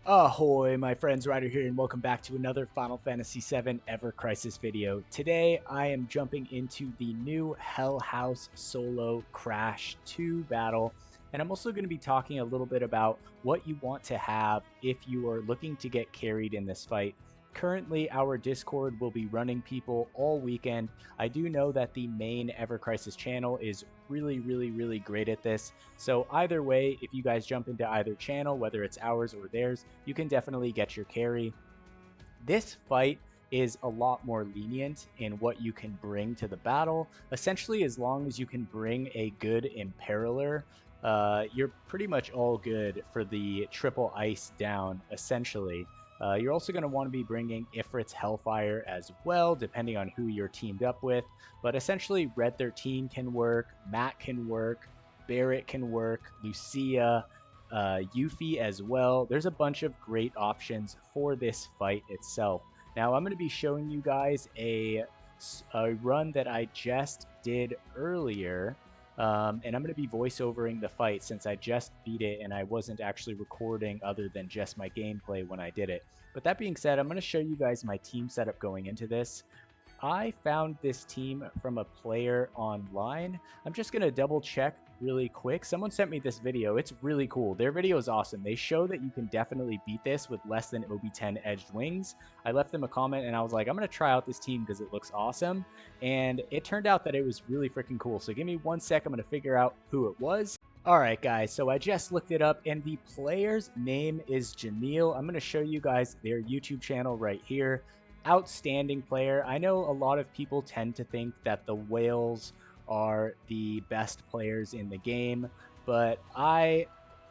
Ahoy, my friends, Ryder here, and welcome back to another Final Fantasy VII Ever Crisis video. Today, I am jumping into the new Hell House solo Crash 2 battle, and I'm also going to be talking a little bit about what you want to have if you are looking to get carried in this fight. Currently, our Discord will be running people all weekend. I do know that the main Ever Crisis channel is really great at this. So either way, if you guys jump into either channel, whether it's ours or theirs, you can definitely get your carry. This fight is a lot more lenient in what you can bring to the battle. Essentially, as long as you can bring a good Imperiler, you're pretty much all good for the triple ice down, essentially. You're also going to want to be bringing Ifrit's Hellfire as well, depending on who you're teamed up with. But essentially, Red 13 can work, Matt can work, Barret can work, Lucia, Yuffie as well. There's a bunch of great options for this fight itself. Now, I'm going to be showing you guys a run that I just did earlier. And I'm going to be voiceovering the fight since I just beat it and I wasn't actually recording other than just my gameplay when I did it. But that being said, I'm going to show you guys my team setup going into this. I found this team from a player online. I'm just going to double check really quick. Someone sent me this video. It's really cool. Their video is awesome. They show that you can definitely beat this with less than OB10 edged wings. I left them a comment and I was like, I'm going to try out this team because it looks awesome. And it turned out that it was really freaking cool. So give me 1 sec. I'm going to figure out who it was. Alright guys, so I just looked it up and the player's name is Janille. I'm going to show you guys their YouTube channel right here. Outstanding player. I know a lot of people tend to think that the whales are the best players in the game, but I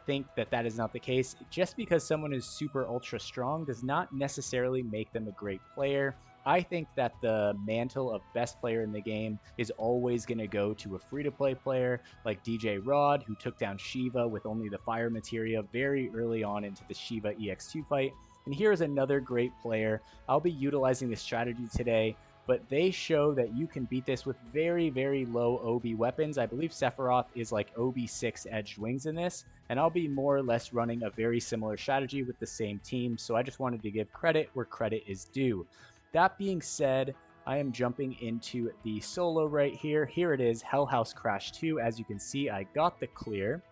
think that that is not the case. Just because someone is super ultra strong does not necessarily make them a great player. I think that the mantle of best player in the game is always going to go to a free-to-play player like DJ Rod, who took down Shiva with only the fire materia very early on into the Shiva EX2 fight. And here's another great player. I'll be utilizing this strategy today, but they show that you can beat this with very low OB weapons. I believe Sephiroth is like OB6 edged wings in this, and I'll be more or less running a very similar strategy with the same team, so I just wanted to give credit where credit is due. That being said, I am jumping into the solo right here. Here it is, Hell House Crash 2. As you can see, I got the clear.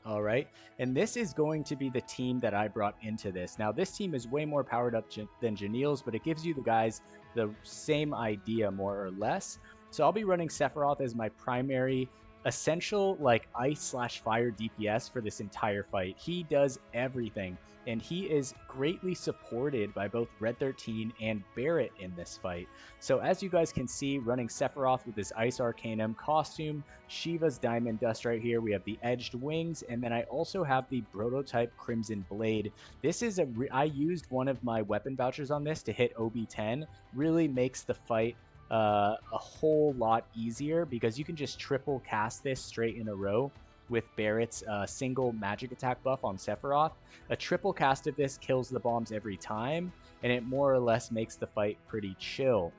All right, and this is going to be the team that I brought into this. Now, this team is way more powered up than Janille's, but it gives you the guys the same idea, more or less. So I'll be running Sephiroth as my primary essential, like, ice/fire DPS for this entire fight. He does everything, and he is greatly supported by both Red 13 and Barret in this fight. So as you guys can see, running Sephiroth with his Ice Arcanum costume, Shiva's Diamond Dust right here, we have the Edged Wings, and then I also have the Prototype Crimson Blade. This is I used one of my weapon vouchers on this to hit OB10, really makes the fight a whole lot easier because you can just triple cast this straight in a row with Barret's single magic attack buff on Sephiroth. A triple cast of this kills the bombs every time, and it more or less makes the fight pretty chill.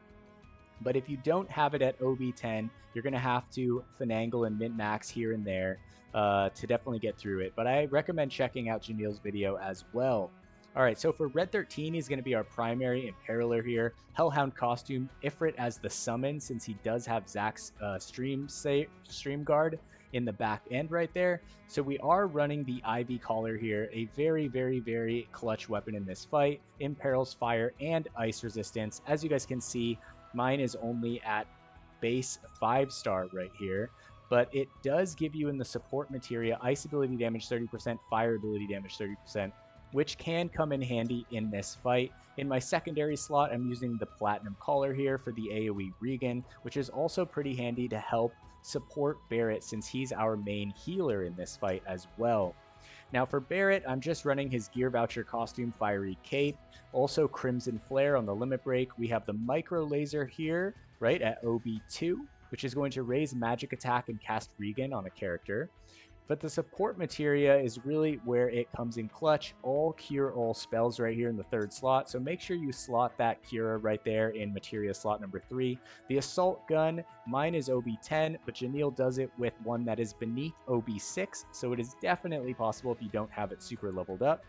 But if you don't have it at OB10, you're going to have to finagle and min-max here and there to definitely get through it. But I recommend checking out Janille's video as well. Alright, so for Red 13, he's going to be our primary Imperiler here. Hellhound costume, Ifrit as the summon, since he does have Zack's stream guard in the back end right there. So we are running the Ivy Collar here, a very clutch weapon in this fight. Imperils fire and ice resistance. As you guys can see, mine is only at base 5-star right here, but it does give you in the support materia ice ability damage 30%, fire ability damage 30%, which can come in handy in this fight. In my secondary slot, I'm using the Platinum Collar here for the AoE Regen, which is also pretty handy to help support Barret since he's our main healer in this fight as well. Now for Barret, I'm just running his Gear Voucher costume, Fiery Cape, also Crimson Flare on the Limit Break. We have the Micro Laser here, right, at OB2, which is going to raise magic attack and cast Regen on a character. But the support materia is really where it comes in clutch. All cure all spells right here in the 3rd slot. So make sure you slot that cure right there in materia slot number 3. The assault gun, mine is OB10, but Janille does it with one that is beneath OB6. So it is definitely possible if you don't have it super leveled up.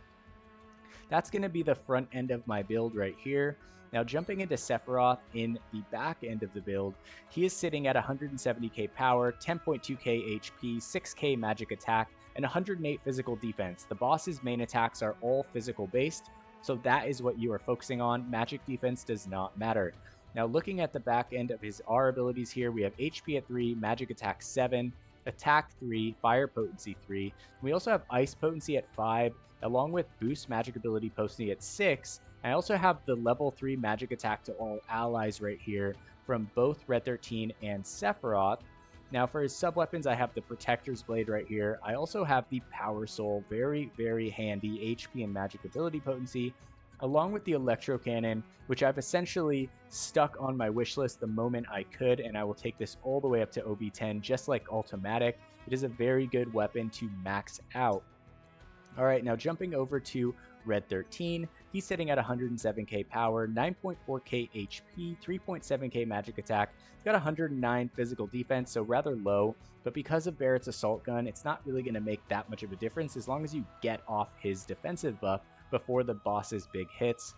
That's going to be the front end of my build right here. Now jumping into Sephiroth in the back end of the build, he is sitting at 170k power, 10.2k HP, 6k magic attack, and 108 physical defense. The boss's main attacks are all physical based, so that is what you are focusing on. Magic defense does not matter. Now looking at the back end of his R abilities here, we have HP at 3, magic attack 7, attack 3, fire potency 3. We also have ice potency at 5, along with boost magic ability potency at 6. I also have the level 3 magic attack to all allies right here from both Red 13 and Sephiroth. Now for his sub-weapons, I have the Protector's Blade right here. I also have the Power Soul, very, very handy HP and magic ability potency, along with the Electro Cannon, which I've essentially stuck on my wish list the moment I could, and I will take this all the way up to OB10, just like Ultimatic. It is a very good weapon to max out. All right, now jumping over to Red 13, he's sitting at 107k power, 9.4k HP, 3.7k magic attack. He's got 109 physical defense, so rather low, but because of Barret's assault gun, it's not really going to make that much of a difference as long as you get off his defensive buff before the boss's big hits.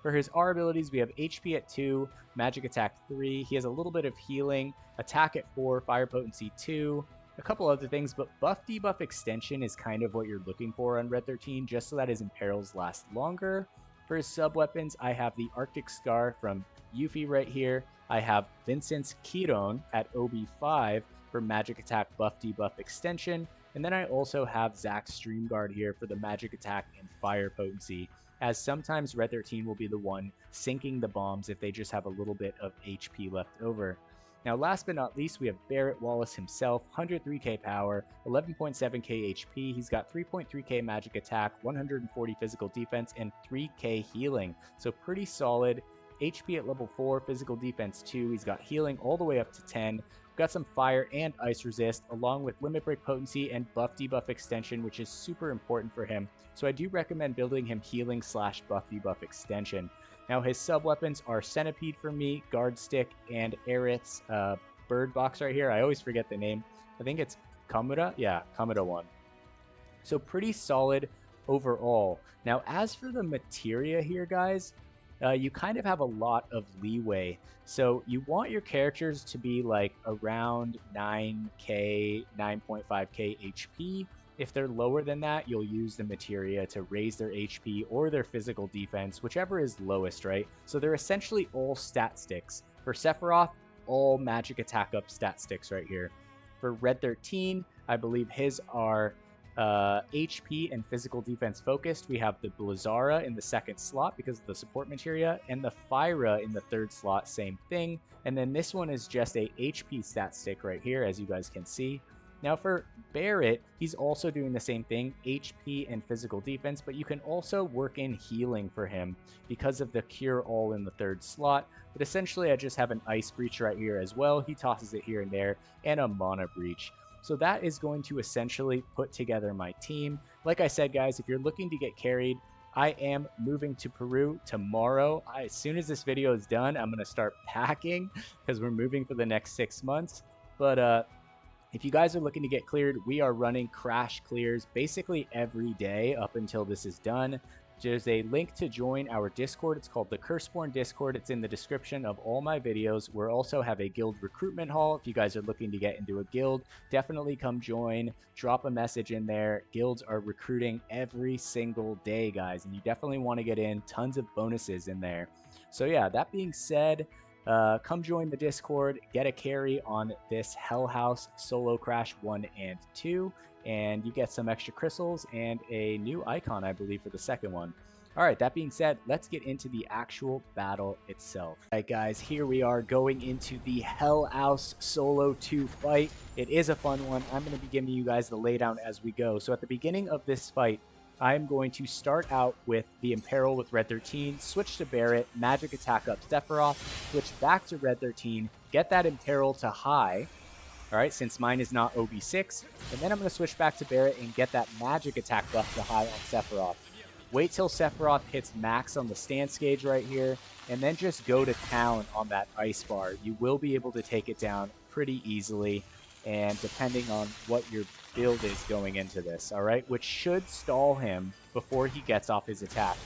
For his R abilities, we have HP at 2, magic attack 3. He has a little bit of healing, attack at 4, fire potency 2, a couple other things, but buff debuff extension is kind of what you're looking for on Red 13, just so that his imperils last longer. For his sub-weapons, I have the Arctic Scar from Yuffie right here. I have Vincent's Chiron at OB5 for magic attack buff debuff extension. And then I also have Zack's Stream Guard here for the magic attack and fire potency, as sometimes Red 13 will be the one sinking the bombs if they just have a little bit of HP left over. Now, last but not least, we have Barret Wallace himself, 103k power, 11.7k HP. He's got 3.3k magic attack, 140 physical defense, and 3k healing. So pretty solid. HP at level 4, physical defense 2. He's got healing all the way up to 10. We've got some fire and ice resist, along with limit break potency and buff debuff extension, which is super important for him. So I do recommend building him healing / buff debuff extension. Now his sub-weapons are Centipede for me, Guard Stick, and Aerith's bird box right here. I always forget the name. I think it's Kamura? Yeah, Kamura 1. So pretty solid overall. Now as for the materia here, guys, you kind of have a lot of leeway. So you want your characters to be like around 9k, 9.5k HP. If they're lower than that, you'll use the materia to raise their HP or their physical defense, whichever is lowest, right? So they're essentially all stat sticks. For Sephiroth, all magic attack up stat sticks right here. For Red 13, I believe his are HP and physical defense focused. We have the Blizzara in the 2nd slot because of the support materia, and the Fyra in the 3rd slot, same thing. And then this one is just a HP stat stick right here, as you guys can see. Now for Barret, he's also doing the same thing, HP and physical defense, but you can also work in healing for him because of the Cure All in the 3rd slot. But essentially I just have an Ice Breach right here as well. He tosses it here and there, and a Mana Breach. So that is going to essentially put together my team. Like I said, guys, if you're looking to get carried, I am moving to Peru tomorrow. As soon as this video is done, I'm going to start packing because we're moving for the next 6 months. But if you guys are looking to get cleared, we are running crash clears basically every day up until this is done. There's a link to join our Discord. It's called the Curseborn Discord. It's in the description of all my videos. We also have a guild recruitment hall. If you guys are looking to get into a guild, definitely come join. Drop a message in there. Guilds are recruiting every single day, guys, and you definitely want to get in. Tons of bonuses in there. So yeah, that being said, come join the Discord, get a carry on this Hell House solo Crash 1 and 2, and you get some extra crystals and a new icon, I believe, for the 2nd one. All right, that being said, let's get into the actual battle itself. All right, guys, here we are going into the Hell House solo 2 fight. It is a fun one. I'm going to be giving you guys the laydown as we go. So at the beginning of this fight, I'm going to start out with the Imperil with Red 13, switch to Barret, magic attack up Sephiroth, switch back to Red 13, get that Imperil to high. All right, since mine is not OB6. And then I'm going to switch back to Barret and get that magic attack buff to high on Sephiroth. Wait till Sephiroth hits max on the stance gauge right here, and then just go to town on that ice bar. You will be able to take it down pretty easily, and depending on what your build is going into this, all right, which should stall him before he gets off his attack.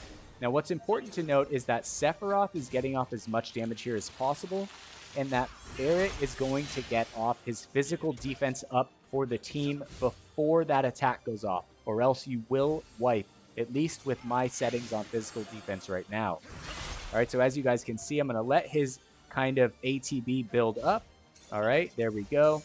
Now, what's important to note is that Sephiroth is getting off as much damage here as possible, and that Barret is going to get off his physical defense up for the team before that attack goes off, or else you will wipe, at least with my settings on physical defense right now. All right, so as you guys can see, I'm going to let his kind of ATB build up. All right, there we go.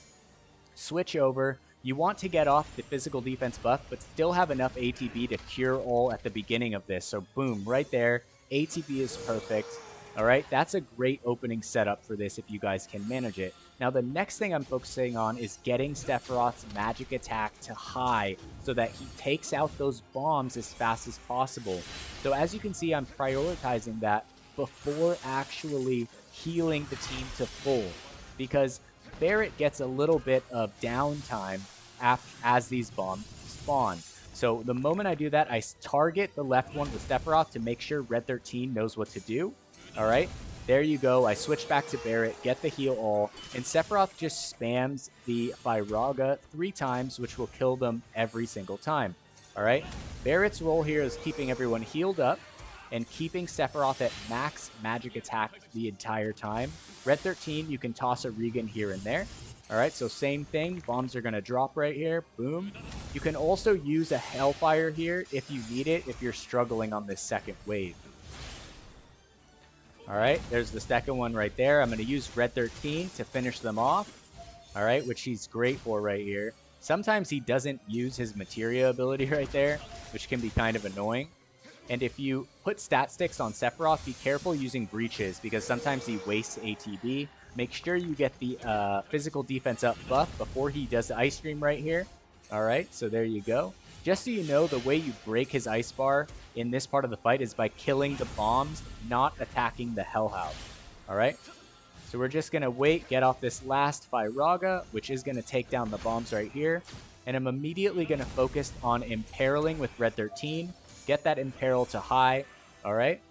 Switch over. You want to get off the physical defense buff, but still have enough ATB to cure all at the beginning of this. So boom, right there. ATB is perfect. All right, that's a great opening setup for this if you guys can manage it. Now, the next thing I'm focusing on is getting Sephiroth's magic attack to high so that he takes out those bombs as fast as possible. So as you can see, I'm prioritizing that before actually healing the team to full, because Barret gets a little bit of downtime as these bombs spawn. So the moment I do that, I target the left one with Sephiroth to make sure Red 13 knows what to do. All right, there you go. I switch back to Barret, get the heal all, and Sephiroth just spams the Firaga 3 times, which will kill them every single time. All right, Barret's role here is keeping everyone healed up and keeping Sephiroth at max magic attack the entire time. Red 13, you can toss a Regan here and there. All right, so same thing. Bombs are going to drop right here. Boom. You can also use a Hellfire here if you need it, if you're struggling on this second wave. All right, there's the second one right there. I'm going to use Red 13 to finish them off. All right, which he's great for right here. Sometimes he doesn't use his materia ability right there, which can be kind of annoying. And if you put stat sticks on Sephiroth, be careful using breaches because sometimes he wastes ATB. Make sure you get the physical defense up buff before he does the ice stream right here. All right, so there you go. Just so you know, the way you break his ice bar in this part of the fight is by killing the bombs, not attacking the Hellhound. All right, so we're just going to wait, get off this last Firaga, which is going to take down the bombs right here. And I'm immediately going to focus on imperiling with Red 13. Get that imperil to high. All right,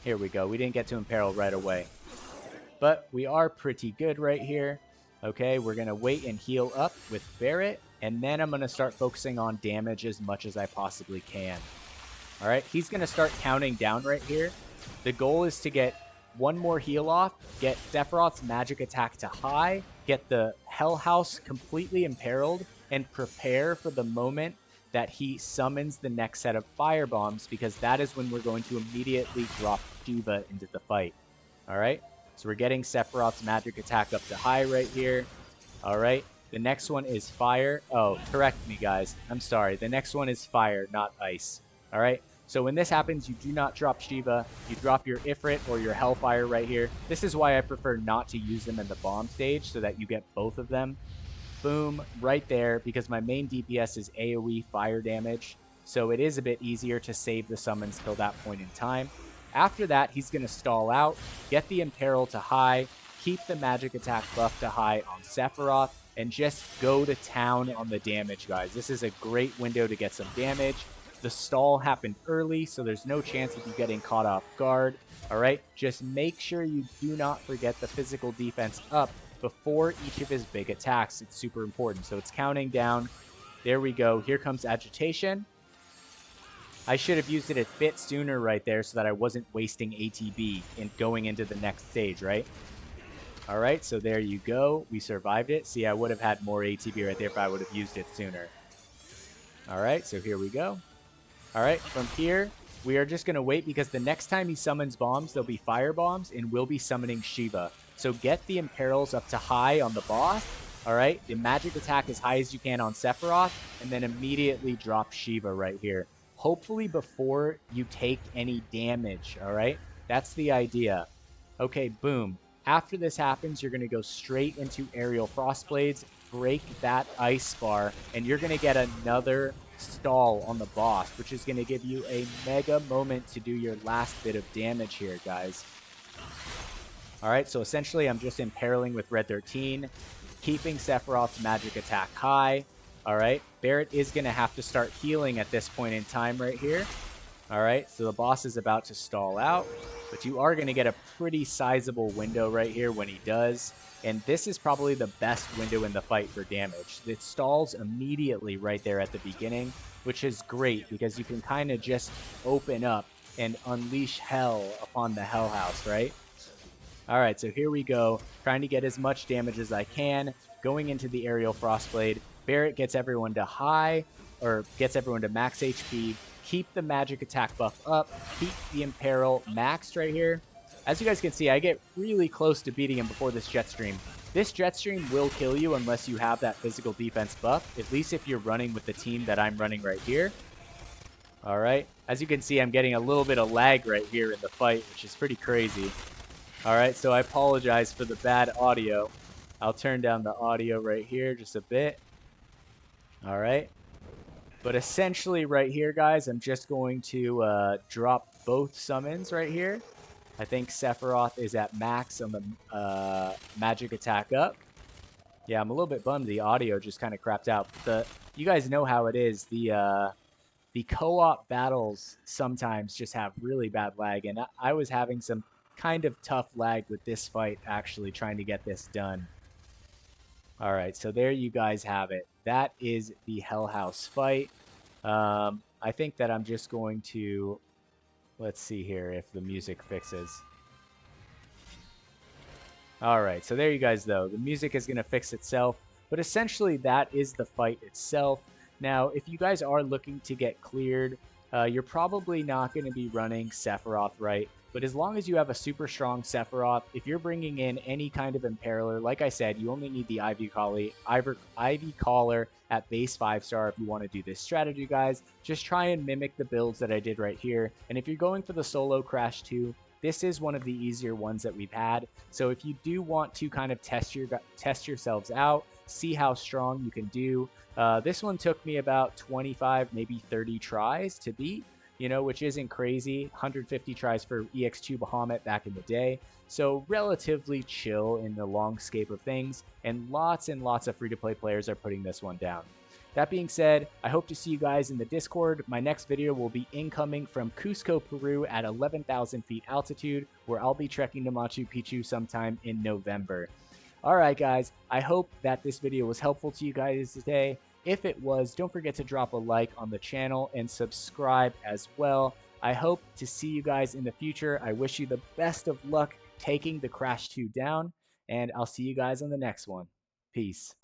here we go. We didn't get to imperil right away, but we are pretty good right here. Okay, we're going to wait and heal up with Barret, and then I'm going to start focusing on damage as much as I possibly can. All right, he's going to start counting down right here. The goal is to get one more heal off, get Sephiroth's magic attack to high, get the Hell House completely imperiled, and prepare for the moment that he summons the next set of fire bombs, because that is when we're going to immediately drop Shiva into the fight. All right, so we're getting Sephiroth's magic attack up to high right here. All right, the next one is fire. Oh, correct me, guys. I'm sorry. The next one is fire, not ice. All right, so when this happens, you do not drop Shiva. You drop your Ifrit or your Hellfire right here. This is why I prefer not to use them in the bomb stage, so that you get both of them. Boom, right there, because my main DPS is AoE fire damage, so it is a bit easier to save the summons till that point in time. After that, he's going to stall out, get the Imperil to high, keep the magic attack buff to high on Sephiroth, and just go to town on the damage, guys. This is a great window to get some damage. The stall happened early, so there's no chance of you getting caught off guard. All right, just make sure you do not forget the physical defense up before each of his big attacks. It's super important. So it's counting down. There we go. Here comes Agitation. I should have used it a bit sooner right there so that I wasn't wasting ATB in going into the next stage, right? All right, so there you go. We survived it. See, I would have had more ATB right there if I would have used it sooner. All right, so here we go. All right, from here, we are just going to wait because the next time he summons bombs, there'll be fire bombs, and we'll be summoning Shiva. So get the Imperils up to high on the boss. All right, the magic attack as high as you can on Sephiroth, and then immediately drop Shiva right here. Hopefully before you take any damage, all right? That's the idea. Okay, boom. After this happens, you're going to go straight into Aerial Frostblades, break that ice bar, and you're going to get another stall on the boss, which is going to give you a mega moment to do your last bit of damage here, guys. All right, so essentially I'm just imperiling with Red 13, keeping Sephiroth's magic attack high. All right, Barret is going to have to start healing at this point in time right here. All right, so the boss is about to stall out, but you are going to get a pretty sizable window right here when he does. And this is probably the best window in the fight for damage. It stalls immediately right there at the beginning, which is great because you can kind of just open up and unleash hell upon the Hell House, right? All right, so here we go, trying to get as much damage as I can, going into the aerial frostblade. Barret gets everyone to high, or gets everyone to max HP, keep the magic attack buff up, keep the imperil maxed right here. As you guys can see, I get really close to beating him before this jet stream. This jet stream will kill you unless you have that physical defense buff, at least if you're running with the team that I'm running right here. All right, as you can see, I'm getting a little bit of lag right here in the fight, which is pretty crazy. All right, so I apologize for the bad audio. I'll turn down the audio right here just a bit. All right. But essentially right here, guys, I'm just going to drop both summons right here. I think Sephiroth is at max on the magic attack up. Yeah, I'm a little bit bummed the audio just kind of crapped out. You guys know how it is. The co-op battles sometimes just have really bad lag, and I was having some kind of tough lag with this fight, actually trying to get this done. All right, so there you guys have it. That is the Hell House fight. I think that I'm just going to, let's see here if the music fixes. All right, so there you guys go. The music is going to fix itself, but essentially that is the fight itself. Now, if you guys are looking to get cleared, you're probably not going to be running Sephiroth, right? But as long as you have a super strong Sephiroth, if you're bringing in any kind of Imperiler, like I said, you only need the Ivy Collar at base 5-star if you want to do this strategy, guys. Just try and mimic the builds that I did right here. And if you're going for the solo Crash 2, this is one of the easier ones that we've had. So if you do want to kind of test yourselves out, see how strong you can do, this one took me about 25, maybe 30 tries to beat, you know, which isn't crazy. 150 tries for EX2 Bahamut back in the day. So relatively chill in the long scape of things, and lots of free-to-play players are putting this one down. That being said, I hope to see you guys in the Discord. My next video will be incoming from Cusco, Peru at 11,000 feet altitude, where I'll be trekking to Machu Picchu sometime in November. All right, guys, I hope that this video was helpful to you guys today. If it was, don't forget to drop a like on the channel and subscribe as well. I hope to see you guys in the future. I wish you the best of luck taking the Crash 2 down, and I'll see you guys on the next one. Peace.